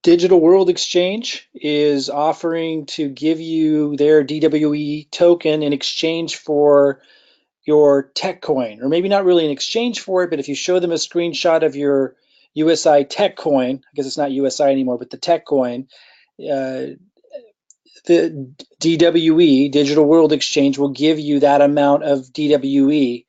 Digital World Exchange is offering to give you their DWE token in exchange for your tech coin, or maybe not really in exchange for it, but if you show them a screenshot of your USI tech coin, I guess it's not USI anymore, but the tech coin, uh, the DWE, Digital World Exchange, will give you that amount of DWE.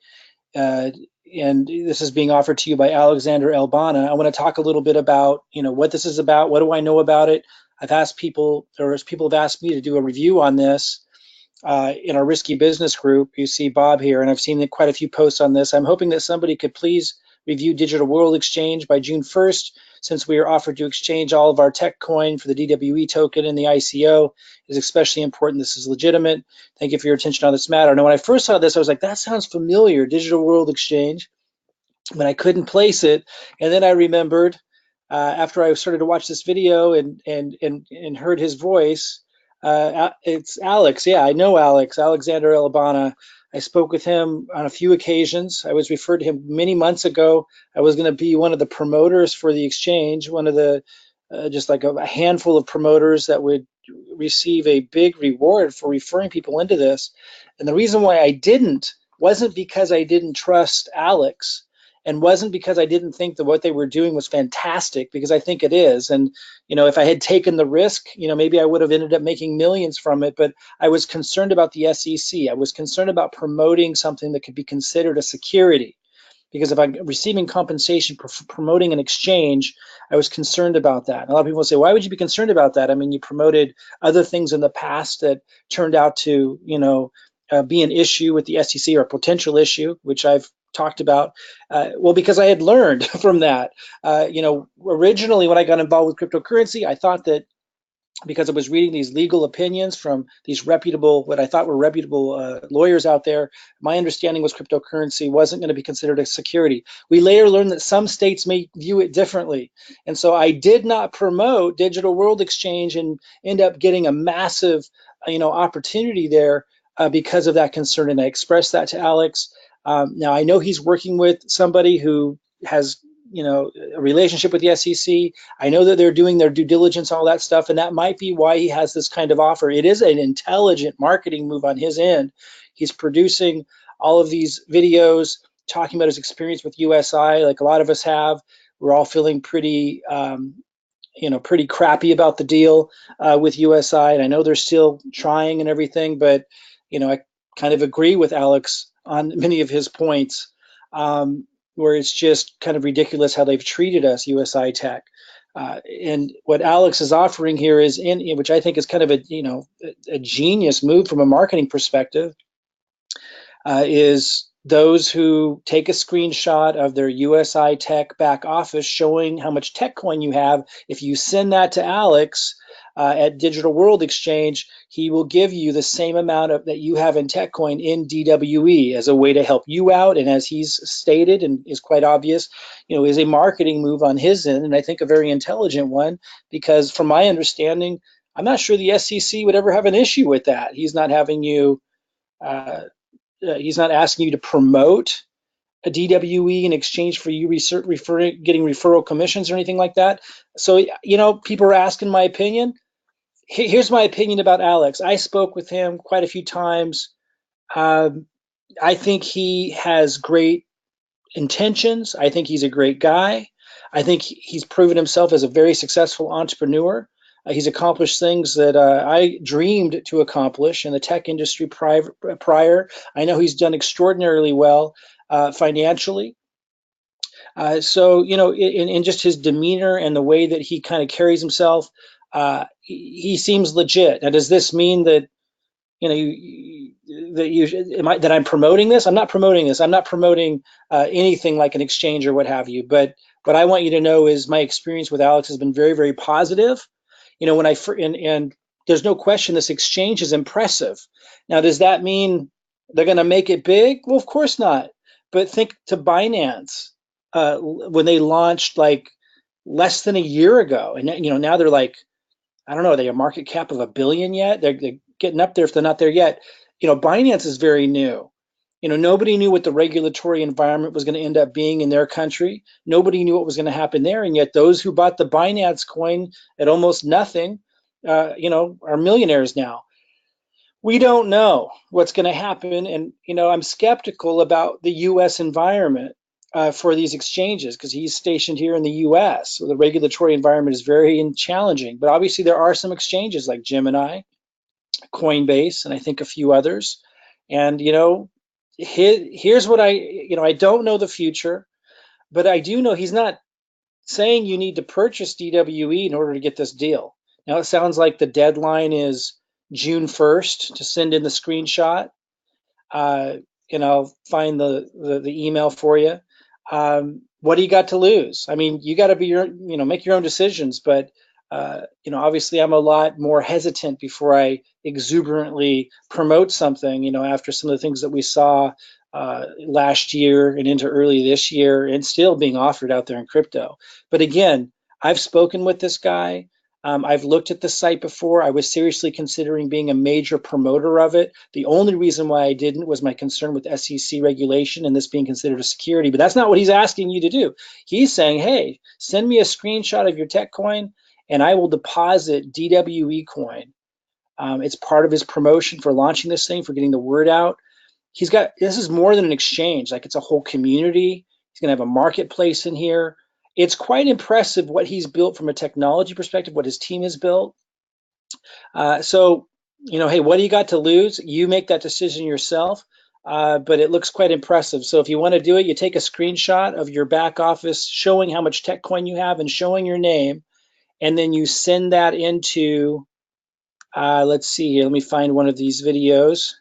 Uh, and this is being offered to you by Alexander Elbana. I want to talk a little bit about, what this is about. What do I know about it? I've asked people, or people have asked me to do a review on this in our Risky Business group. You see Bob here, and I've seen quite a few posts on this. I'm hoping that somebody could please review Digital World Exchange by June 1st, since we are offered to exchange all of our tech coin for the DWE token in the ICO. It is especially important. This is legitimate. Thank you for your attention on this matter. Now, when I first saw this, I was like, that sounds familiar, Digital World Exchange, but I couldn't place it. And then I remembered after I started to watch this video and heard his voice, it's Alex. Yeah, I know Alex, Alexander Elbana. I spoke with him on a few occasions. I was referred to him many months ago. I was going to be one of the promoters for the exchange, one of the just like a handful of promoters that would receive a big reward for referring people into this. And the reason why I didn't wasn't because I didn't trust Alex, and wasn't because I didn't think that what they were doing was fantastic, because I think it is. And if I had taken the risk, maybe I would have ended up making millions from it. But I was concerned about the SEC. I was concerned about promoting something that could be considered a security, because if I'm receiving compensation for promoting an exchange, I was concerned about that. And a lot of people say, why would you be concerned about that? I mean, you promoted other things in the past that turned out to, be an issue with the SEC, or a potential issue, which I've talked about. Well, because I had learned from that. Originally when I got involved with cryptocurrency, I thought that because I was reading these legal opinions from these reputable, what I thought were reputable lawyers out there, my understanding was cryptocurrency wasn't going to be considered a security. We later learned that some states may view it differently. And so I did not promote Digital World Exchange and end up getting a massive, opportunity there because of that concern. And I expressed that to Alex. Now I know he's working with somebody who has, a relationship with the SEC. I know that they're doing their due diligence, all that stuff, and that might be why he has this kind of offer. It is an intelligent marketing move on his end. He's producing all of these videos talking about his experience with USI, like a lot of us have. We're all feeling pretty, pretty crappy about the deal with USI, and I know they're still trying and everything, but I kind of agree with Alex on many of his points, where it's just kind of ridiculous how they've treated us, USI Tech. And what Alex is offering here is, which I think is kind of a genius move from a marketing perspective, is those who take a screenshot of their USI Tech back office showing how much tech coin you have. If you send that to Alex at Digital World Exchange, he will give you the same amount that you have in tech coin in DWE as a way to help you out. And as he's stated, and is quite obvious, is a marketing move on his end, and I think a very intelligent one, because from my understanding, I'm not sure the SEC would ever have an issue with that. He's not having you he's not asking you to promote a DWE in exchange for you getting referral commissions or anything like that. So, people are asking my opinion. Here's my opinion about Alex. I spoke with him quite a few times. I think he has great intentions. I think he's a great guy. I think he's proven himself as a very successful entrepreneur. He's accomplished things that I dreamed to accomplish in the tech industry prior. I know he's done extraordinarily well financially. So, in just his demeanor and the way that he kind of carries himself, he seems legit. Now, does this mean that, that I'm promoting this? I'm not promoting this. I'm not promoting anything like an exchange or what have you. But what I want you to know is my experience with Alex has been very, very positive. When and there's no question this exchange is impressive. Now, does that mean they're going to make it big? Well, of course not. But think to Binance when they launched like less than a year ago, and now they're like, I don't know, are they a market cap of $1 billion yet? They're getting up there if they're not there yet. Binance is very new. Nobody knew what the regulatory environment was going to end up being in their country. Nobody knew what was going to happen there. And yet those who bought the Binance coin at almost nothing, are millionaires now. We don't know what's going to happen. And, I'm skeptical about the U.S. environment for these exchanges because he's stationed here in the U.S. So the regulatory environment is very challenging. But obviously there are some exchanges like Gemini, Coinbase, and I think a few others. And, here's what I don't know the future, but I do know he's not saying you need to purchase DWE in order to get this deal. Now it sounds like the deadline is June 1st to send in the screenshot, uh, and I'll find the email for you. What do you got to lose? I mean, you got to be make your own decisions, but obviously I'm a lot more hesitant before I exuberantly promote something, after some of the things that we saw last year and into early this year and still being offered out there in crypto. But again, I've spoken with this guy. I've looked at the site before. I was seriously considering being a major promoter of it. The only reason why I didn't was my concern with SEC regulation and this being considered a security. But that's not what he's asking you to do. He's saying, hey, send me a screenshot of your tech coin and I will deposit DWE coin. It's part of his promotion for launching this thing, for getting the word out. This is more than an exchange. Like, it's a whole community. He's going to have a marketplace in here. It's quite impressive what he's built from a technology perspective, what his team has built. So, hey, what do you got to lose? You make that decision yourself, but it looks quite impressive. So if you want to do it, you take a screenshot of your back office showing how much tech coin you have and showing your name, and then you send that into, let's see here, let me find one of these videos.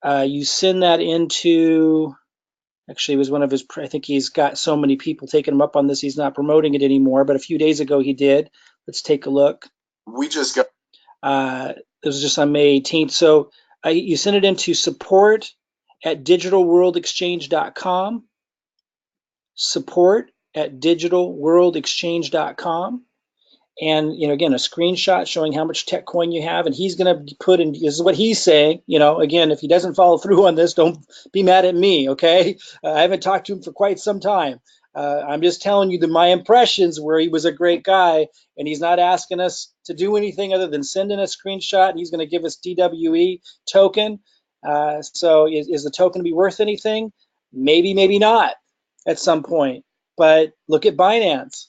You send that into, actually it was one of his, I think he's got so many people taking him up on this, he's not promoting it anymore, but a few days ago he did. Let's take a look. We just got, this was just on May 18th. So you send it into support@digitalworldexchange.com, support@digitalworldexchange.com. And again, a screenshot showing how much tech coin you have, and he's going to put in, this is what he's saying. Again, if he doesn't follow through on this, don't be mad at me, okay? I haven't talked to him for quite some time. I'm just telling you that my impressions were he was a great guy, and he's not asking us to do anything other than send in a screenshot, and he's going to give us DWE token. So is the token to be worth anything? Maybe, maybe not at some point. But look at Binance.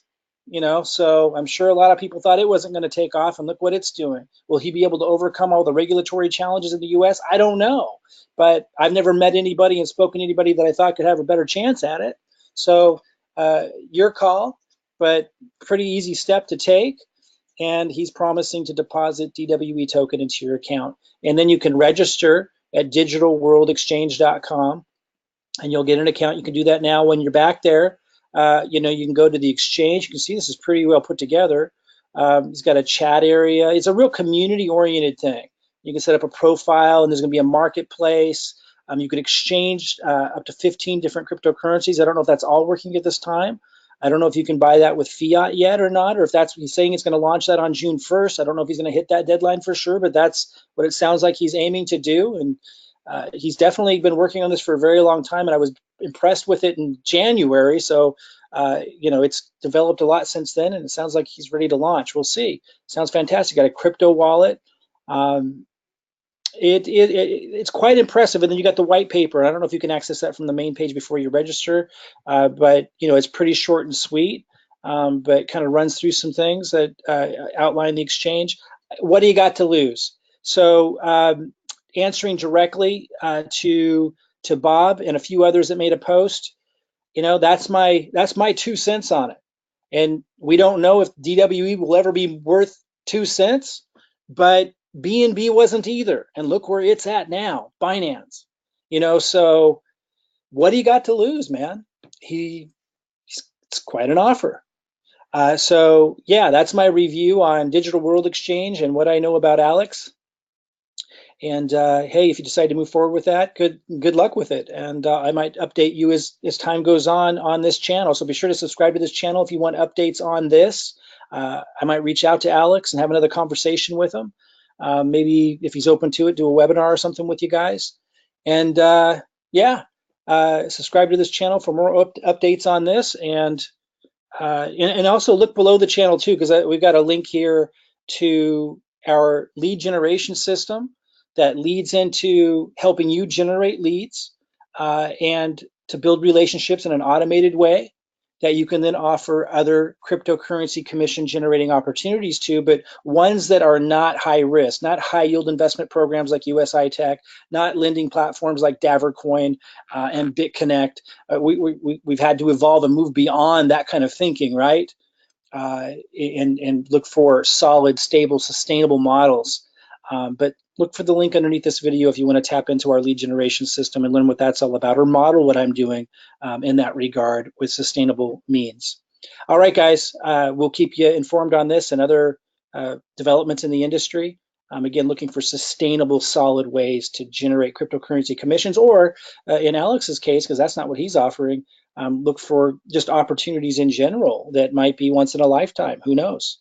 So I'm sure a lot of people thought it wasn't going to take off, and look what it's doing. Will he be able to overcome all the regulatory challenges in the US? I don't know, but I've never met anybody and spoken to anybody that I thought could have a better chance at it. So your call, but pretty easy step to take. And he's promising to deposit DWE token into your account. And then you can register at digitalworldexchange.com and you'll get an account. You can do that now when you're back there. You can go to the exchange. You can see this is pretty well put together. It's got a chat area. It's a real community-oriented thing. You can set up a profile, and there's going to be a marketplace. You can exchange up to 15 different cryptocurrencies. I don't know if that's all working at this time. I don't know if you can buy that with fiat yet or not, or if that's what he's saying. It's going to launch that on June 1st. I don't know if he's going to hit that deadline for sure, but that's what it sounds like he's aiming to do. And he's definitely been working on this for a very long time, and I was impressed with it in January. So, it's developed a lot since then, and it sounds like he's ready to launch. We'll see. Sounds fantastic. Got a crypto wallet. It's quite impressive. And then you got the white paper. I don't know if you can access that from the main page before you register, but it's pretty short and sweet, but kind of runs through some things that outline the exchange. What do you got to lose? So answering directly to Bob and a few others that made a post, that's my 2 cents on it. And we don't know if DWE will ever be worth 2 cents, but BNB wasn't either. And look where it's at now, Binance. So what do you got to lose, man? It's quite an offer. So yeah, that's my review on Digital World Exchange and what I know about Alex. And hey, if you decide to move forward with that, good luck with it. And I might update you as time goes on this channel. So be sure to subscribe to this channel if you want updates on this. I might reach out to Alex and have another conversation with him. Maybe if he's open to it, do a webinar or something with you guys. And Yeah, subscribe to this channel for more updates on this, and also look below the channel too, because we've got a link here to our lead generation system that leads into helping you generate leads and to build relationships in an automated way that you can then offer other cryptocurrency commission generating opportunities to, but ones that are not high risk, not high yield investment programs like USI Tech, not lending platforms like Davercoin and BitConnect. We've had to evolve and move beyond that kind of thinking, right? And look for solid, stable, sustainable models. But look for the link underneath this video if you want to tap into our lead generation system and learn what that's all about, or model what I'm doing in that regard with sustainable means. All right, guys, we'll keep you informed on this and other developments in the industry. Again, looking for sustainable, solid ways to generate cryptocurrency commissions, or in Alex's case, because that's not what he's offering, look for just opportunities in general that might be once in a lifetime. Who knows?